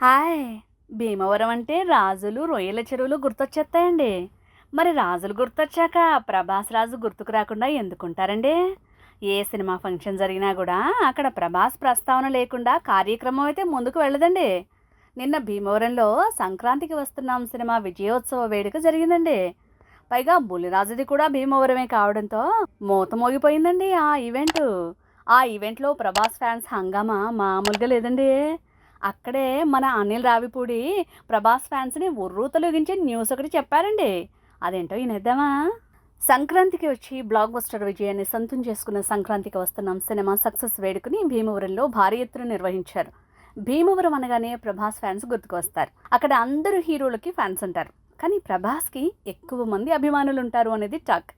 Hi! Bhimavaram అంటే రాజులు, రొయ్యల చెరువులు గుర్తొచ్చేస్తాయండి. మరి రాజులు గుర్తొచ్చాక ప్రభాస్ రాజు గుర్తుకు రాకుండా ఎందుకుంటారండి? ఏ సినిమా ఫంక్షన్ జరిగినా గూడా అక్కడ ప్రభాస్ ప్రస్తావన లేకుండా కార్యక్రమం అయితే ముందుకు వెళ్ళదండి. నిన్న భీమవరంలో సంక్రాంతికి వస్తున్నాం సినిమా విజయోత్సవ వేడుక జరిగిందండి. పైగా బుల్లిరాజుది కూడా భీమవరమే కావడంతో మూత మోగిపోయిందండి ఆ ఈవెంటు. ఆ ఈవెంట్‌లో ప్రభాస్ ఫ్యాన్స్ హంగామా మామూలుగా లేదండి. అక్కడే మన అనిల్ రావిపూడి ప్రభాస్ ఫ్యాన్స్‌ని ఉర్రూతలూగించే న్యూస్ ఒకటి చెప్పారండి. అదేంటో ఇనేద్దామా? సంక్రాంతికి వచ్చి బ్లాక్ బస్టర్ విజయాన్ని సొంతం చేసుకున్న 'సంక్రాంతికి వస్తున్నాం' సినిమా సక్సెస్ వేడుకని భీమవరంలో భారీ ఎత్తున నిర్వహించారు. భీమవరం అనగానే ప్రభాస్ ఫ్యాన్స్ గుర్తుకు వస్తారు. అక్కడ అందరూ హీరోలకి ఫ్యాన్స్ ఉంటారు. కానీ ప్రభాస్‌కి ఎక్కువ మంది అభిమానులుంటారు అనేది టాక్.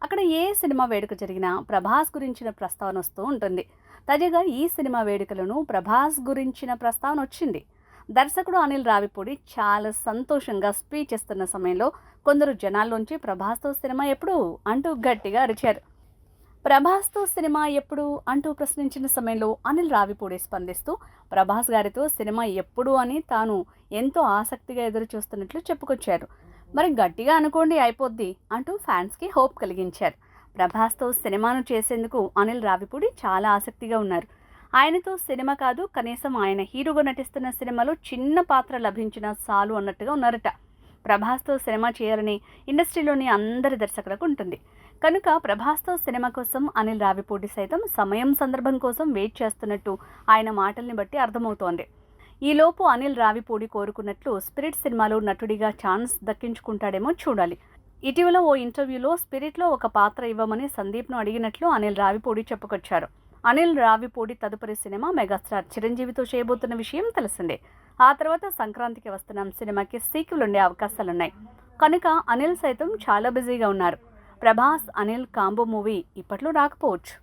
అక్కడ ఏ సినిమా వేడుక జరిగినా ప్రభాస్ గురించిన ప్రస్తావన వస్తూ ఉంటుంది. తాజాగా ఈ సినిమా వేడుకలను ప్రభాస్ గురించిన ప్రస్తావన వచ్చింది. దర్శకుడు అనిల్ రావిపూడి చాలా సంతోషంగా స్పీచ్ ఇస్తున్న సమయంలో కొందరు జనాల్లోంచి ప్రభాస్తో సినిమా ఎప్పుడు అంటూ గట్టిగా అరిచారు. ప్రభాస్తో సినిమా ఎప్పుడు అంటూ ప్రశ్నించిన సమయంలో అనిల్ రావిపూడి స్పందిస్తూ ప్రభాస్ గారితో సినిమా ఎప్పుడు అని తాను ఎంతో ఆసక్తిగా ఎదురు చూస్తున్నట్లు చెప్పుకొచ్చారు. మరి గట్టిగా అనుకోండి అయిపోద్ది అంటూ ఫ్యాన్స్కి హోప్ కలిగించారు. ప్రభాస్తో సినిమాను చేసేందుకు అనిల్ రావిపూడి చాలా ఆసక్తిగా ఉన్నారు. ఆయనతో సినిమా కాదు, కనీసం ఆయన హీరోగా నటిస్తున్న సినిమాలో చిన్న పాత్ర లభించినా చాలు అన్నట్టుగా ఉన్నారట. ప్రభాస్తో సినిమా చేయాలని ఇండస్ట్రీలోని అందరి దర్శకులకు ఉంటుంది. కనుక ప్రభాస్తో సినిమా కోసం అనిల్ రావిపూడి సైతం సమయం సందర్భం కోసం వెయిట్ చేస్తున్నట్టు ఆయన మాటల్ని బట్టి అర్థమవుతోంది. ఈలోపు అనిల్ రావిపూడి కోరుకున్నట్లు స్పిరిట్ సినిమాలో నటుడిగా ఛాన్స్ దక్కించుకుంటాడేమో చూడాలి. ఇటీవల ఓ ఇంటర్వ్యూలో స్పిరిట్లో ఒక పాత్ర ఇవ్వమని సందీప్ను అడిగినట్లు అనిల్ రావిపూడి చెప్పుకొచ్చారు. అనిల్ రావిపూడి తదుపరి సినిమా మెగాస్టార్ చిరంజీవితో చేయబోతున్న విషయం తెలిసిందే. ఆ తర్వాత సంక్రాంతికి వస్తున్నాం సినిమాకి సీక్వెల్ ఉండే అవకాశాలున్నాయి. కనుక అనిల్ సైతం చాలా బిజీగా ఉన్నారు. ప్రభాస్ అనిల్ కాంబో మూవీ ఇప్పట్లో రాకపోవచ్చు.